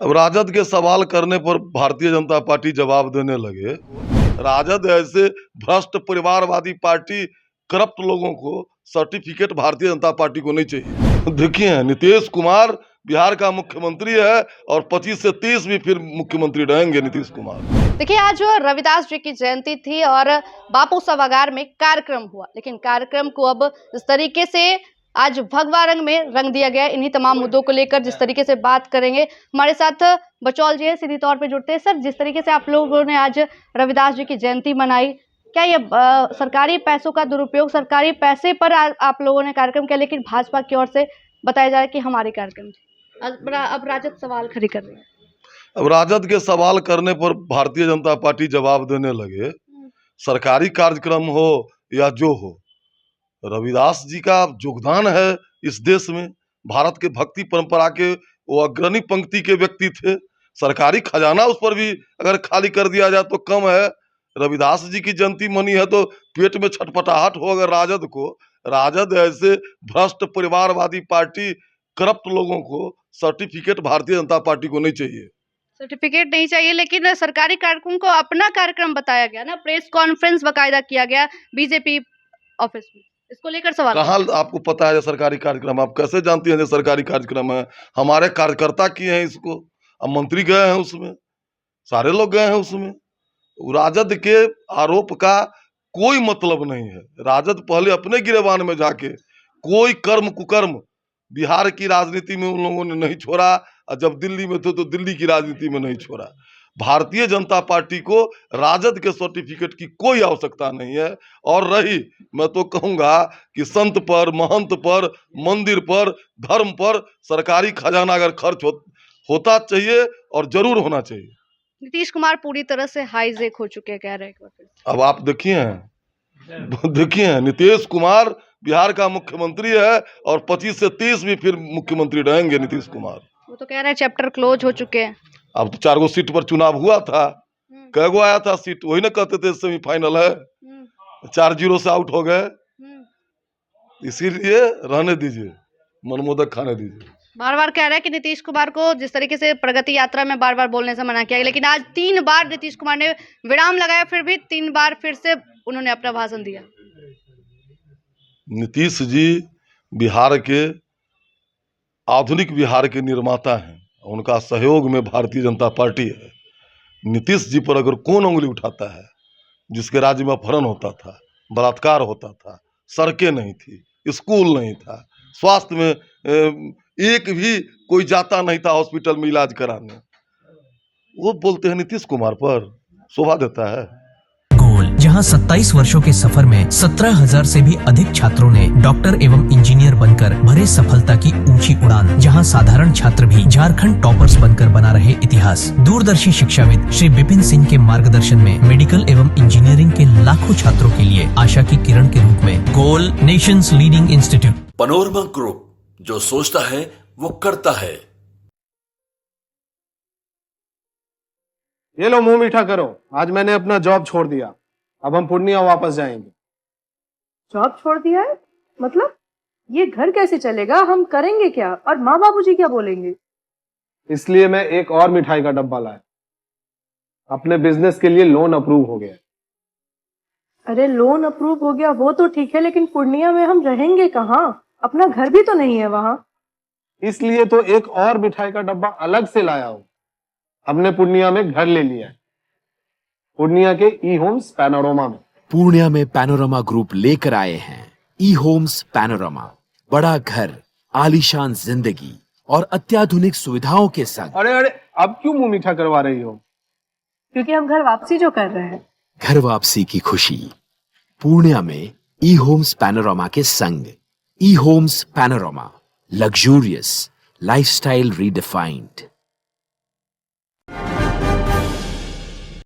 अब राजद के सवाल करने पर भारतीय जनता पार्टी जवाब देने लगे। राजद ऐसे भ्रष्ट परिवारवादी पार्टी, करप्ट लोगों को सर्टिफिकेट भारतीय जनता पार्टी को नहीं चाहिए। देखिए, नीतीश कुमार बिहार का मुख्यमंत्री है और 25 से 30 भी फिर मुख्यमंत्री रहेंगे नीतीश कुमार। देखिए, आज रविदास जी की जयंती थी और बापू सभागार में कार्यक्रम हुआ, लेकिन कार्यक्रम को अब इस तरीके से आज भगवा रंग में रंग दिया गया। इन्हीं तमाम मुद्दों को लेकर जिस तरीके से बात करेंगे, हमारे साथ बचौल जी है, सीधी तौर पे जुड़ते हैं। सर, जिस तरीके से आप लोगों ने आज रविदास जी की जयंती मनाई, क्या ये सरकारी पैसों का दुरुपयोग, सरकारी पैसे पर आप लोगों ने कार्यक्रम किया, लेकिन भाजपा की ओर से बताया जा रहा है कि हमारे कार्यक्रम अब राजद सवाल खड़ी कर रही है। अब राजद के सवाल करने पर भारतीय जनता पार्टी जवाब देने लगे। सरकारी कार्यक्रम हो या जो हो, रविदास जी का योगदान है इस देश में। भारत के भक्ति परंपरा के वो अग्रणी पंक्ति के व्यक्ति थे। सरकारी खजाना उस पर भी अगर खाली कर दिया जाए तो कम है। रविदास जी की जयंती मनी है तो पेट में छटपटाहट हो अगर राजद को। राजद ऐसे भ्रष्ट परिवारवादी पार्टी, करप्ट लोगों को सर्टिफिकेट भारतीय जनता पार्टी को नहीं चाहिए। सर्टिफिकेट नहीं चाहिए, लेकिन सरकारी कार्यक्रम को अपना कार्यक्रम बताया गया ना, प्रेस कॉन्फ्रेंस बाकायदा किया गया बीजेपी ऑफिस में। इसको लेकर सवाल कहाँ आपको पता है सरकारी कार्यक्रम? आप कैसे जानती हैं सरकारी कार्यक्रम है? हमारे कार्यकर्ता किए हैं इसको। अब मंत्री गए हैं उसमें, सारे लोग गए हैं उसमें। राजद के आरोप का कोई मतलब नहीं है। राजद पहले अपने गिरेबान में जाके कोई कर्म कुकर्म बिहार की राजनीति में उन लोगों ने नहीं छोड़ा, और जब दिल्ली में थे तो दिल्ली की राजनीति में नहीं छोड़ा। भारतीय जनता पार्टी को राजद के सर्टिफिकेट की कोई आवश्यकता नहीं है। और रही, मैं तो कहूंगा कि संत पर, महंत पर, मंदिर पर, धर्म पर सरकारी खजाना अगर खर्च होता चाहिए और जरूर होना चाहिए। नीतीश कुमार पूरी तरह से हाईजेक हो चुके हैं, कह रहे हैं। अब आप देखिए नीतीश कुमार बिहार का मुख्यमंत्री है और 25 से 30 भी फिर मुख्यमंत्री रहेंगे नीतीश कुमार। वो तो कह रहे हैं चैप्टर क्लोज हो चुके हैं। अब तो 4 सीट पर चुनाव हुआ था, कै गो आया था सीट? वही ना कहते थे सेमीफाइनल है। 4-0 से आउट हो गए। इसीलिए रहने दीजिए, मनमोदक खाने दीजिए। बार बार कह रहे हैं कि नीतीश कुमार को जिस तरीके से प्रगति यात्रा में बार बार बोलने से मना किया, लेकिन आज 3 बार नीतीश कुमार ने विराम लगाया, फिर भी 3 बार फिर से उन्होंने अपना भाषण दिया। नीतीश जी बिहार के, आधुनिक बिहार के निर्माता हैं। उनका सहयोग में भारतीय जनता पार्टी है। नीतीश जी पर अगर कौन उंगली उठाता है, जिसके राज्य में अपहरण होता था, बलात्कार होता था, सड़कें नहीं थी, स्कूल नहीं था, स्वास्थ्य में एक भी कोई जाता नहीं था हॉस्पिटल में इलाज कराने, वो बोलते हैं नीतीश कुमार पर? शोभा देता है? जहां 27 वर्षों के सफर में 17,000 से भी अधिक छात्रों ने डॉक्टर एवं इंजीनियर बनकर भरे सफलता की ऊंची उड़ान। जहां साधारण छात्र भी झारखंड टॉपर्स बनकर बना रहे इतिहास। दूरदर्शी शिक्षाविद श्री विपिन सिंह के मार्गदर्शन में मेडिकल एवं इंजीनियरिंग के लाखों छात्रों के लिए आशा की किरण के रूप में गोल, nations leading institute. Panorama group, जो सोचता है वो करता है। ये लो, मुंह मीठा करो। आज मैंने अपना जॉब छोड़ दिया, अब हम पूर्णिया वापस जाएंगे। जॉब छोड़ दिया है? मतलब ये घर कैसे चलेगा? हम करेंगे क्या? और माँ बाबूजी क्या बोलेंगे? इसलिए मैं एक और मिठाई का डब्बा लाया। अपने बिजनेस के लिए लोन अप्रूव हो गया। अरे, लोन अप्रूव हो गया वो तो ठीक है, लेकिन पूर्णिया में हम रहेंगे कहाँ? अपना घर भी तो नहीं है वहाँ। इसलिए तो एक और मिठाई का डब्बा अलग से लाया हूँ। हमने पूर्णिया में घर ले लिया है, पूर्णिया के ई होम्स पैनोरमा में। पूर्णिया में पैनोरमा ग्रुप लेकर आए हैं ई होम्स पैनोरमा। बड़ा घर, आलीशान जिंदगी और अत्याधुनिक सुविधाओं के संग। अरे, अब क्यों मुंह मीठा करवा रही हो? क्योंकि हम घर वापसी जो कर रहे हैं। घर वापसी की खुशी पूर्णिया में ई होम्स पैनोरमा के संग। ई homes Panorama, luxurious lifestyle redefined.